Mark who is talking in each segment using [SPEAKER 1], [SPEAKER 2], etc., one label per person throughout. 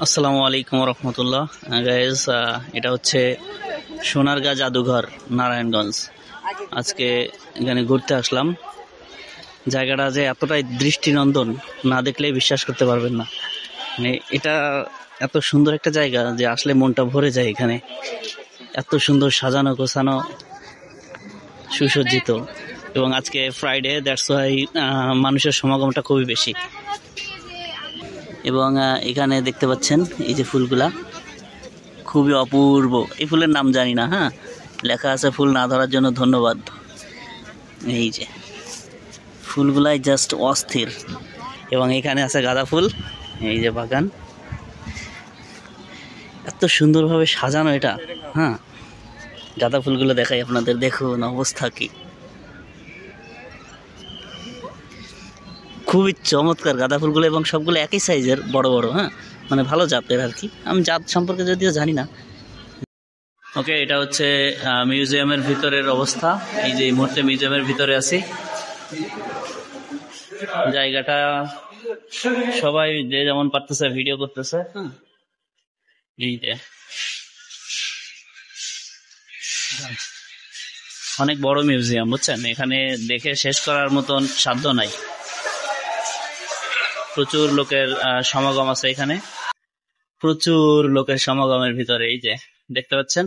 [SPEAKER 1] আসসালামু আলাইকুম রহমতুল্লাহ গাইজ। এটা হচ্ছে সোনারগাঁ জাদুঘর, নারায়ণগঞ্জ। আজকে এখানে ঘুরতে আসলাম। জায়গাটা যে এতটাই দৃষ্টিনন্দন, না দেখলেই বিশ্বাস করতে পারবেন না। মানে এটা এত সুন্দর একটা জায়গা যে আসলে মনটা ভরে যায়। এখানে এত সুন্দর সাজানো গোছানো, সুসজ্জিত, এবং আজকে ফ্রাইডে, দ্যাটস ওয়াই মানুষের সমাগমটা খুবই বেশি। এবং এখানে দেখতে পাচ্ছেন এই যে ফুলগুলা খুবই অপূর্ব। এই ফুলের নাম জানি না, হ্যাঁ, লেখা আছে ফুল না ধরার জন্য ধন্যবাদ। এই যে ফুলগুলাই জাস্ট অস্থির। এবং এখানে আছে গাঁদা ফুল, এই যে বাগান এত সুন্দরভাবে সাজানো এটা। হ্যাঁ, গাঁদা ফুলগুলো দেখাই আপনাদের, দেখুন অবস্থা কি, খুবই চমৎকার গাঁদা ফুলগুলো। এবং সবগুলো একই সাইজের, বড় বড়, হ্যাঁ, মানে ভালো জাতের আর কি। আমি জাত সম্পর্কে যদিও জানি না। ওকে, এটা হচ্ছে মিউজিয়ামের ভিতরের অবস্থা। এই যে এই মুহূর্তে মিউজিয়ামের ভিতরে আছি। জায়গাটা সবাই যে যেমন পারতেছে ভিডিও করতেছে। এই যে অনেক বড় মিউজিয়াম, বুঝছেন, এখানে দেখে শেষ করার মতন সাধ্য নাই। প্রচুর লোকের সমাগম আছে এখানে, প্রচুর লোকের সমাগমের ভিতরে। এই যে দেখতে পাচ্ছেন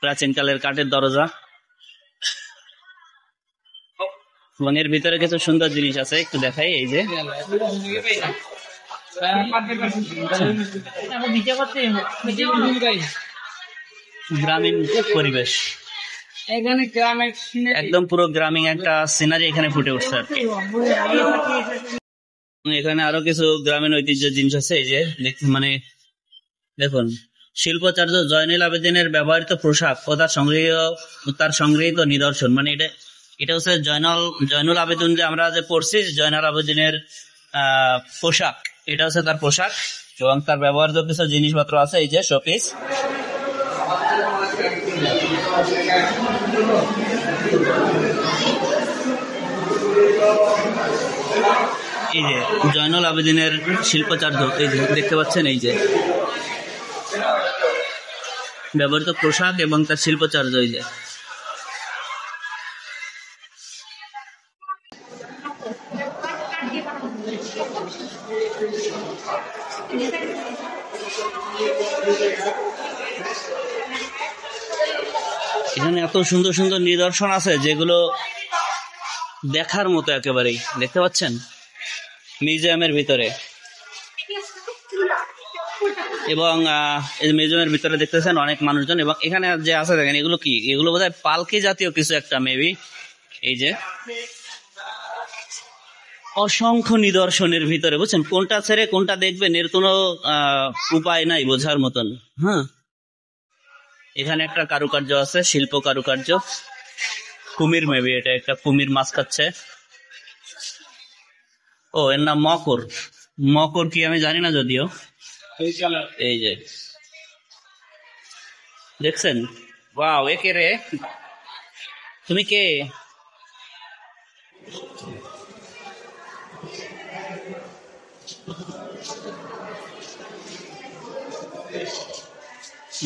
[SPEAKER 1] প্রাচীনকালের কাঠের দরজা, এবং এর ভিতরে কিছু সুন্দর জিনিস আছে, একটু দেখাই। এই যে গ্রামীণ পরিবেশ, একদম পুরো গ্রামীণ একটা সিনারি এখানে ফুটে উঠছে আর কি। এখানে আরো কিছু গ্রামীণ ঐতিহ্যের জিনিস আছে। এই যে মানে দেখুন, শিল্পাচার্য জয়নুল আবেদিনের ব্যবহৃত পোশাক ও তার সংগৃহীত নিদর্শন। মানে এটা হচ্ছে জয়নুল আবেদিন, যে আমরা যে পড়ছি জয়নুল আবেদিনের পোশাক, এটা হচ্ছে তার পোশাক। এবং তার ব্যবহৃত কিছু জিনিসপত্র আছে, এই যে শোপিস। এই যে জয়নুল আবেদিনের শিল্পাচার্য, এই যে দেখতে পাচ্ছেন, এই যে ব্যবহৃত পোশাক এবং তার শিল্পাচার্য। এই যে এখানে এত সুন্দর সুন্দর নিদর্শন আছে যেগুলো দেখার মতো একেবারেই। দেখতে পাচ্ছেন মিউজিয়ামের ভিতরে। এবং মিউজিয়ামের ভিতরে দেখতেছেন অনেক মানুষজন। এবং এখানে যে আছে দেখেন, এগুলো কি, এগুলো বোধহয় পালকি জাতীয় কিছু একটা, মেবি। এই যে অসংখ্য নিদর্শনের ভিতরে, বুঝছেন, কোনটা ছেড়ে কোনটা দেখবেন এর কোনো উপায় নাই বোঝার মতন। হ্যাঁ, এখানে একটা কারুকার্য আছে, শিল্প কারুকার্য, কুমির, মেবি এটা একটা কুমির মাছ খাচ্ছে। ও, এর নাম মকর। মকর কি আমি জানি না যদিও। এই যে দেখছেন, ওয়াও, এ কে রে, তুমি কে?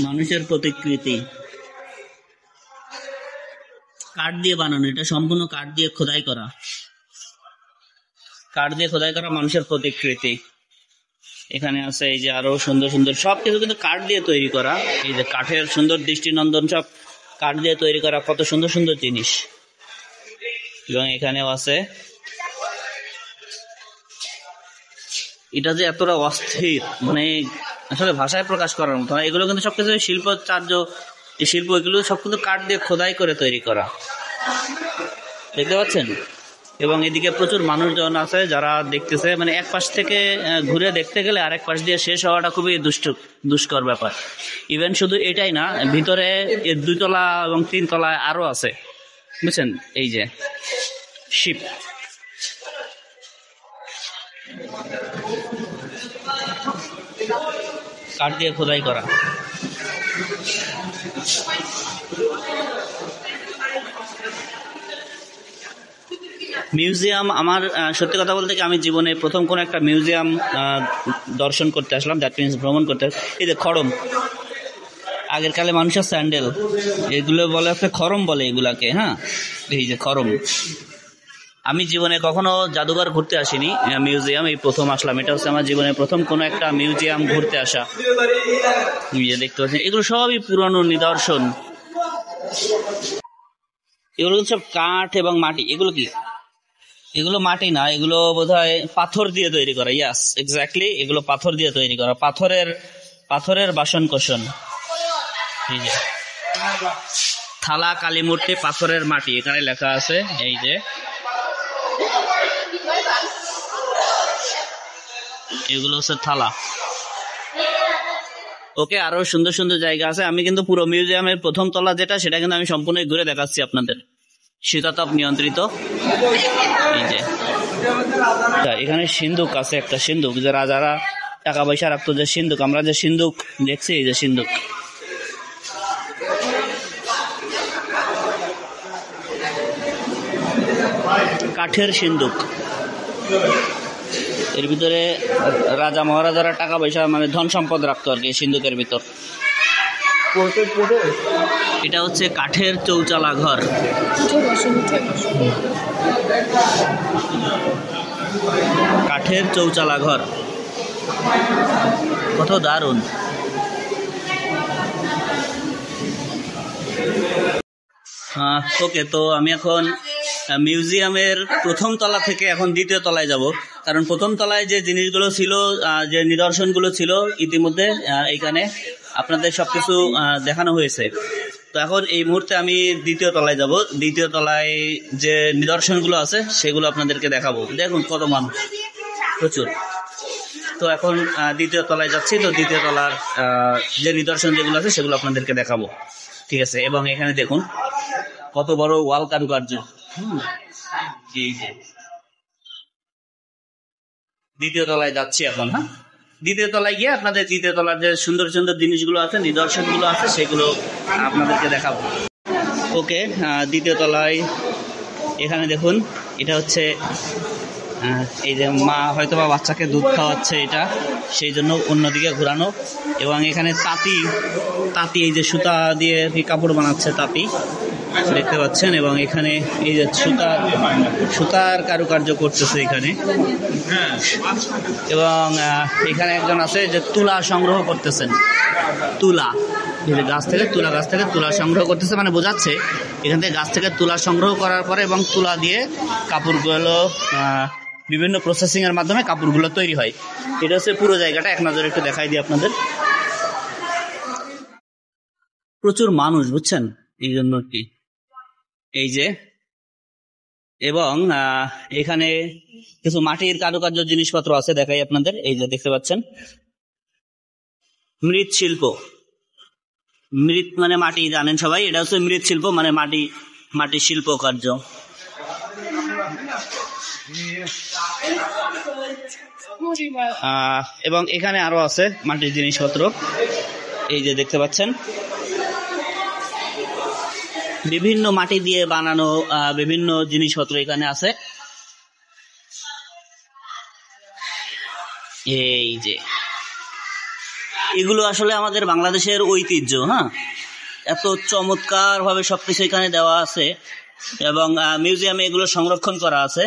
[SPEAKER 1] মানুষের প্রতিকৃতি, কাঠ দিয়ে বানানো, এটা সম্পূর্ণ কাঠ দিয়ে খোদাই করা, মানুষের প্রতিকৃতি এখানে আছে। এই যে আরো সুন্দর সুন্দর সবকিছু কিন্তু কাঠ দিয়ে তৈরি করা। এই যে কাঠের সুন্দর দৃষ্টিনন্দন, সব কাঠ দিয়ে তৈরি করা, কত সুন্দর সুন্দর জিনিস। এবং এখানেও আছে। এটা যে এতটা অস্থির, মানে আসলে ভাষায় প্রকাশ করার মতো। এগুলো কিন্তু সবকিছু শিল্পাচার্য, এই শিল্প, এগুলো সব কিন্তু কাঠ দিয়ে খোদাই করে তৈরি করা, দেখতে পাচ্ছেন। এবং এদিকে প্রচুর মানুষজন আছে যারা দেখতেছে। মানে এক পাশ থেকে ঘুরে দেখতে গেলে আরেক পাশ দিয়ে শেষ হওয়াটা খুবই দুষ্কর ব্যাপার। ইভেন শুধু এটাই না, ভিতরে 2 তলা এবং 3 তলায় আরো আছে, বুঝছেন। এই যে শিপ, কাঠ দিয়ে খোদাই করা। মিউজিয়াম আমার সত্যি কথা বলতে কি আমি জীবনে প্রথম কোনো একটা মিউজিয়াম দর্শন করতে আসলাম, দ্যাট মিনস ভ্রমণ করতে। এই যে খড়ম, আগের কালে মানুষের স্যান্ডেল, এগুলো বলে হচ্ছে খড়ম বলে এগুলাকে, হ্যাঁ। এই যে খড়ম, আমি জীবনে কখনো জাদুঘর ঘুরতে আসিনি, মিউজিয়াম এই প্রথম আসলাম। এটা হচ্ছে আমার জীবনে প্রথম কোনো একটা মিউজিয়াম ঘুরতে আসা। দেখতে পাচ্ছেন এগুলো সবই পুরনো নিদর্শন, এগুলো সব কাঠ এবং মাটি। এগুলো কি? এগুলো মাটি না, এগুলো বোধহয় পাথর দিয়ে তৈরি করা। ইয়াস, এক্স্যাক্টলি, এগুলো পাথর দিয়ে তৈরি করা, পাথরের বাসন কোসন। এই যে থালা, কালী মূর্তি, পাথরের মাটি, এখানে লেখা আছে। এই যে এগুলো হচ্ছে থালা। ওকে, আরো সুন্দর সুন্দর জায়গা আছে। আমি কিন্তু পুরো মিউজিয়ামের প্রথম তলা যেটা, সেটা কিন্তু আমি সম্পূর্ণ ঘুরে দেখাচ্ছি আপনাদের, শীতাতপ নিয়ন্ত্রিত। এই যে এখানে সিন্ধুক আছে, একটা সিন্ধুক, যে রাজারা টাকা পয়সা রাখতো, যে সিন্ধুক, আমরা যে সিন্ধুক দেখছি, এই যে সিন্ধুক। কাঠের সিন্ধুক, এর ভিতরে রাজা মহারাজারা টাকা পয়সা মানে ধন সম্পদ রাখতো আর কি সিন্ধুকের ভিতর। এটা হচ্ছে কাঠের চৌচালা ঘর। কাঠের চৌচালা ঘর, কত দারুণ। ওকে, তো আমি এখন মিউজিয়ামের প্রথম তলা থেকে এখন দ্বিতীয় তলায় যাব, কারণ প্রথম তলায় যে জিনিসগুলো ছিল, যে নিদর্শনগুলো ছিল, ইতিমধ্যে এখানে আপনাদের সবকিছু দেখানো হয়েছে। তো এখন এই মুহূর্তে আমি দ্বিতীয় তলায় যাব। দ্বিতীয় তলায় যে নিদর্শনগুলো আছে সেগুলো আপনাদেরকে দেখাবো। দেখুন কত মানুষ, প্রচুর। তো এখন দ্বিতীয় তলায় যাচ্ছি। তো দ্বিতীয় তলার যে নিদর্শন যেগুলো আছে সেগুলো আপনাদেরকে দেখাবো, ঠিক আছে। এবং এখানে দেখুন কত বড় ওয়াল কারুকার্য। দ্বিতীয় তলায় যাচ্ছি এখন। হ্যাঁ, দ্বিতীয় তলায় গিয়ে আপনাদের দ্বিতীয় তলার যে সুন্দর সুন্দর জিনিসগুলো আছে, নিদর্শনগুলো আছে, সেগুলো আপনাদেরকে দেখাবো। ওকে, দ্বিতীয় তলায় এখানে দেখুন, এটা হচ্ছে এই যে মা হয়তো বা বাচ্চাকে দুধ খাওয়াচ্ছে, এটা সেই জন্য অন্যদিকে ঘোরানো। এবং এখানে তাঁতি, এই যে সুতা দিয়ে কাপড় বানাচ্ছে, তাঁতি দেখতে পাচ্ছেন। এবং এখানে এই যে সুতার কারুকার্য করতেছে এখানে। এবং এখানে একজন আছে যে তুলা সংগ্রহ করতেছেন, তুলা গাছ থেকে, তুলা সংগ্রহ করতেছে, মানে বোঝাচ্ছে এখান থেকে গাছ থেকে তুলা সংগ্রহ করার পরে এবং তুলা দিয়ে কাপড়গুলো বিভিন্ন প্রসেসিং এর মাধ্যমে কাপড়গুলো তৈরি হয়। এটা হচ্ছে পুরো জায়গাটা, এক নজরে একটু দেখাই দিই আপনাদের। প্রচুর মানুষ, বুঝছেন, এই জন্য কি। এই যে, এবং এখানে কিছু মাটির কারুকার্য জিনিসপত্র আছে, দেখাই আপনাদের। এই যে দেখতে পাচ্ছেন, মৃৎশিল্প। মৃৎ মানে মাটি, জানেন সবাই, এটা হচ্ছে মৃৎশিল্প, মানে মাটির শিল্প কার্য। এবং এখানে আরো আছে মাটির জিনিসপত্র, এই যে দেখতে পাচ্ছেন, বিভিন্ন মাটি দিয়ে বানানো বিভিন্ন জিনিসপত্র এখানে আছে। এই যে এগুলো আসলে আমাদের বাংলাদেশের ঐতিহ্য। হ্যাঁ, এত চমৎকার ভাবে সবকিছু এখানে দেওয়া আছে এবং মিউজিয়ামে এগুলো সংরক্ষণ করা আছে।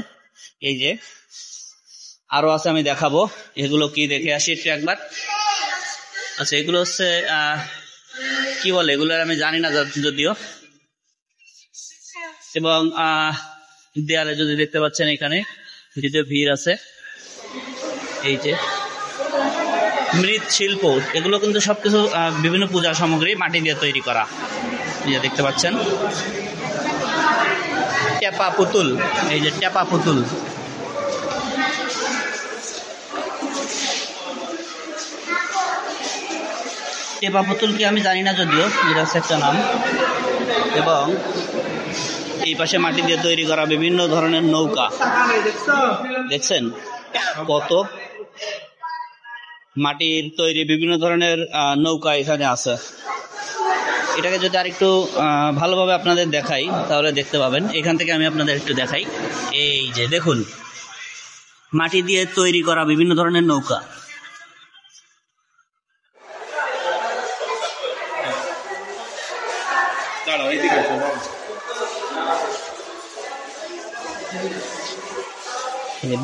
[SPEAKER 1] এই যে আরো আছে, আমি দেখাবো। এগুলো কি, দেখে আসি একটু একবার। আচ্ছা, এগুলো হচ্ছে কি বলে, এগুলো আমি জানি না যদিও। এবং দেয়ালে যদি দেখতে পাচ্ছেন, এখানে দ্বিতীয় ভিড় আছে। এই যে মৃৎশিল্প, এগুলো কিন্তু সবকিছু বিভিন্ন পূজা সামগ্রী মাটি দিয়ে তৈরি করা। এই যে দেখতে পাচ্ছেন, টেপা পুতুল, এই যে টেপা পুতুল। টেপা পুতুল কি আমি জানি না যদিও, এটা হচ্ছে একটা নাম। এবং এই পাশে মাটি দিয়ে তৈরি করা বিভিন্ন ধরনের নৌকা, দেখছেন কত মাটির তৈরি বিভিন্ন ধরনের নৌকা এখানে আছে। এটাকে যদি আরেকটু ভালোভাবে আপনাদের দেখাই তাহলে দেখতে পাবেন। এখান থেকে আমি আপনাদের একটু দেখাই। এই যে দেখুন, মাটি দিয়ে তৈরি করা বিভিন্ন ধরনের নৌকা।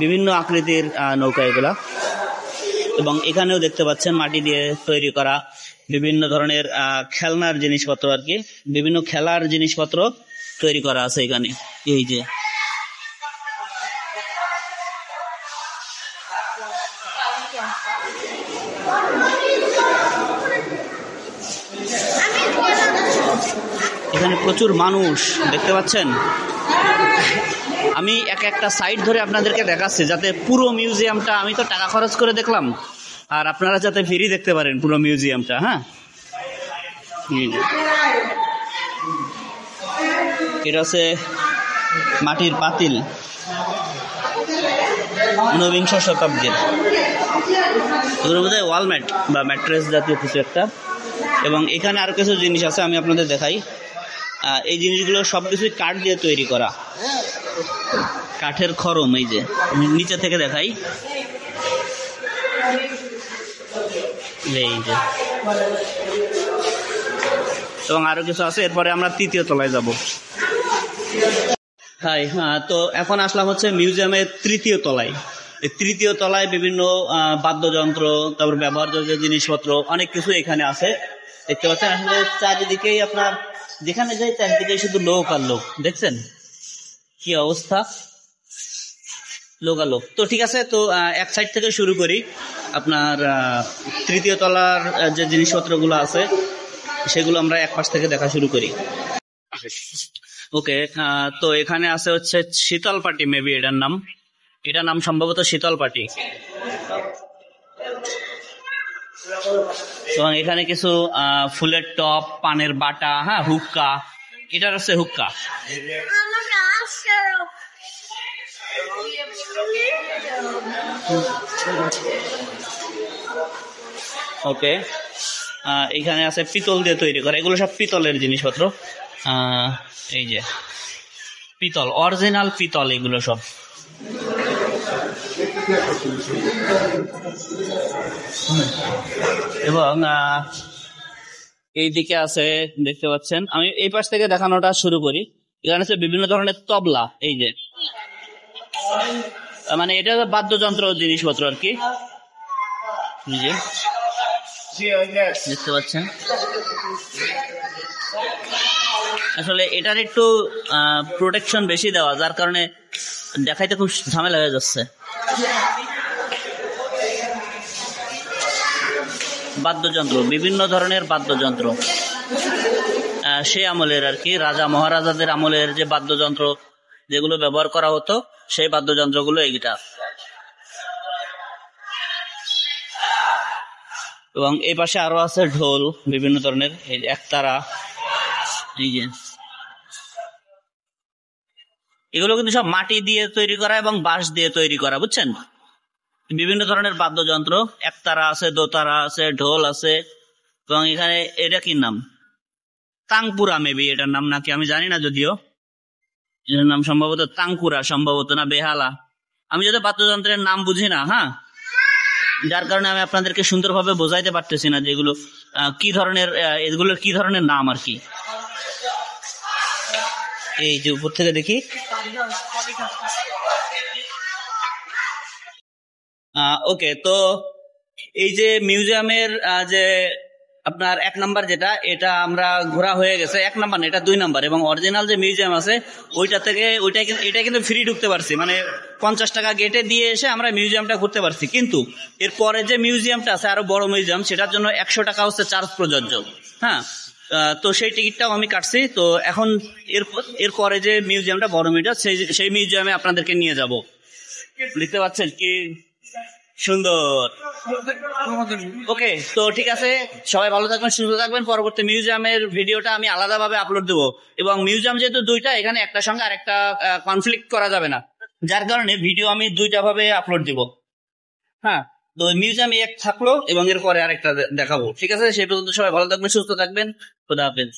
[SPEAKER 1] বিভিন্ন আকৃতির নৌকা এগুলা, এবং এখানেও দেখতে পাচ্ছেন মাটি দিয়ে তৈরি করা বিভিন্ন ধরনের খেলনার জিনিসপত্র আর কি, বিভিন্ন খেলার জিনিসপত্র তৈরি করা আছে এখানে। এই যে এখানে প্রচুর মানুষ দেখতে পাচ্ছেন। আমি একটা সাইড ধরে আপনাদেরকে দেখাচ্ছি যাতে পুরো মিউজিয়ামটা, আমি তো টাকা খরচ করে দেখলাম, আর আপনারা যাতে ফ্রি দেখতে পারেন পুরো মিউজিয়ামটা। হ্যাঁ, এটা হচ্ছে মাটির পাতিল, ঊনবিংশ শতাব্দীর। এগুলোর মধ্যে ওয়ালম্যাট বা ম্যাট্রেস জাতীয় কিছু একটা। এবং এখানে আরো কিছু জিনিস আছে, আমি আপনাদের দেখাই। এই জিনিসগুলো সবকিছুই কাঠ দিয়ে তৈরি করা, কাঠের খরম। এই যে নিচে থেকে দেখাই, এই যে, এবং আরো কিছু আছে। এরপরে আমরা তৃতীয় তলায় যাব। হাই, তো এখন আসলাম হচ্ছে মিউজিয়ামের তৃতীয় তলায়। এই তৃতীয় তলায় বিভিন্ন বাদ্যযন্ত্র, তারপর ব্যবহার্য জিনিসপত্র, অনেক কিছু এখানে আছে দেখতে পাচ্ছেন। আসলে চারিদিকেই আপনার যেখানে যাই চারিদিকেই শুধু লোক আর লোক। দেখছেন কি অবস্থা, লোক আর লোক। তো ঠিক আছে, তো এক সাইড থেকে শুরু করি। আপনার তৃতীয় তলার যে জিনিসপত্রগুলো আছে সেগুলো আমরা এক পাশ থেকে দেখা শুরু করি। ওকে, তো এখানে আছে হচ্ছে শীতল পাটি, মেবি এটার নাম সম্ভবত শীতল পাটি। এবং এখানে কিছু ফুলের টপ, পানের বাটা, হ্যাঁ, হুক্কা। এটার হচ্ছে হুক্কা। ওকে, এখানে আছে পিতল দিয়ে তৈরি করা, এগুলো সব পিতলের জিনিসপত্র। এই যে পিতল, অরিজিনাল পিতল এগুলো সব। এবং এইদিকে আছে দেখতে পাচ্ছেন, আমি এই পাশ থেকে দেখানোটা শুরু করি। এখানে আছে বিভিন্ন ধরনের তবলা। এই যে মানে এটা বাদ্যযন্ত্র জিনিসপত্র আর কি, দেখতে পাচ্ছেন। আসলে এটার একটু প্রোটেকশন বেশি দেওয়া, যার কারণে দেখাইতে খুব ঝামেলা হয়ে যাচ্ছে। বাদ্যযন্ত্র, বিভিন্ন ধরনের বাদ্যযন্ত্র সে আমলের আর কি, রাজা মহারাজাদের আমলের যে বাদ্যযন্ত্র যেগুলো ব্যবহার করা হতো, সেই বাদ্যযন্ত্রগুলো এইটা। এবং এই পাশে আরো আছে ঢোল, বিভিন্ন ধরনের, একতারা। এই যে এগুলো কিন্তু সব মাটি দিয়ে তৈরি করা এবং বাঁশ দিয়ে তৈরি করা, বুঝছেন। বিভিন্ন ধরনের বাদ্যযন্ত্র, একতারা আছে, দোতারা আছে, ঢোল আছে। এবং এখানে এটা কি নাম, তাংপুরা, মেবি এটার নাম নাকি আমি জানি না, যদিও এটার নাম সম্ভবত তাংকুরা, সম্ভবত, না বেহালা। আমি যদি বাদ্যযন্ত্রের নাম বুঝি না, হ্যাঁ, যার কারণে আমি আপনাদেরকে সুন্দরভাবে বোঝাইতে পারতেছি না যে এগুলো কি ধরনের, এগুলোর কি ধরনের নাম আর কি। এই যে উপর থেকে দেখি, ওকে, তো এই যে মিউজিয়ামের যে আপনার 1 নাম্বার যেটা, এটা আমরা ঘোরা হয়ে গেছে। 1 নাম্বার না, এটা 2 নাম্বার। এবং অরিজিনাল যে মিউজিয়াম আছে এটা কিন্তু ফ্রি ঢুকতে পারছি, মানে 50 টাকা গেটে দিয়ে এসে আমরা মিউজিয়ামটা ঘুরতে পারছি। কিন্তু এরপরে যে মিউজিয়ামটা আছে আরো বড় মিউজিয়াম, সেটার জন্য 100 টাকা হচ্ছে চার্জ প্রযোজ্য। হ্যাঁ, তো সেই টিকিটটাও আমি কাটছি। তো এখন এরপরে যে মিউজিয়ামটা, বড় মিউজিয়াম, সেই মিউজিয়ামে আপনাদেরকে নিয়ে যাব। দেখতে পাচ্ছেন কি সুন্দর। ওকে, তো ঠিক আছে, সবাই ভালো থাকবেন, সুস্থ থাকবেন। পরবর্তী মিউজিয়ামের ভিডিওটা আমি আলাদাভাবে আপলোড দেবো। এবং মিউজিয়াম যেহেতু 2টা, এখানে একটার সঙ্গে আরেকটা কনফ্লিক্ট করা যাবে না, যার কারণে ভিডিও আমি 2টা ভাবে আপলোড দিব। হ্যাঁ, তো মিউজিয়ামে 1 থাকলো এবং এরপরে আরেকটা দেখাবো। ঠিক আছে, সেই পর্যন্ত সবাই ভালো থাকবেন, সুস্থ থাকবেন। খোদা হাফেজ।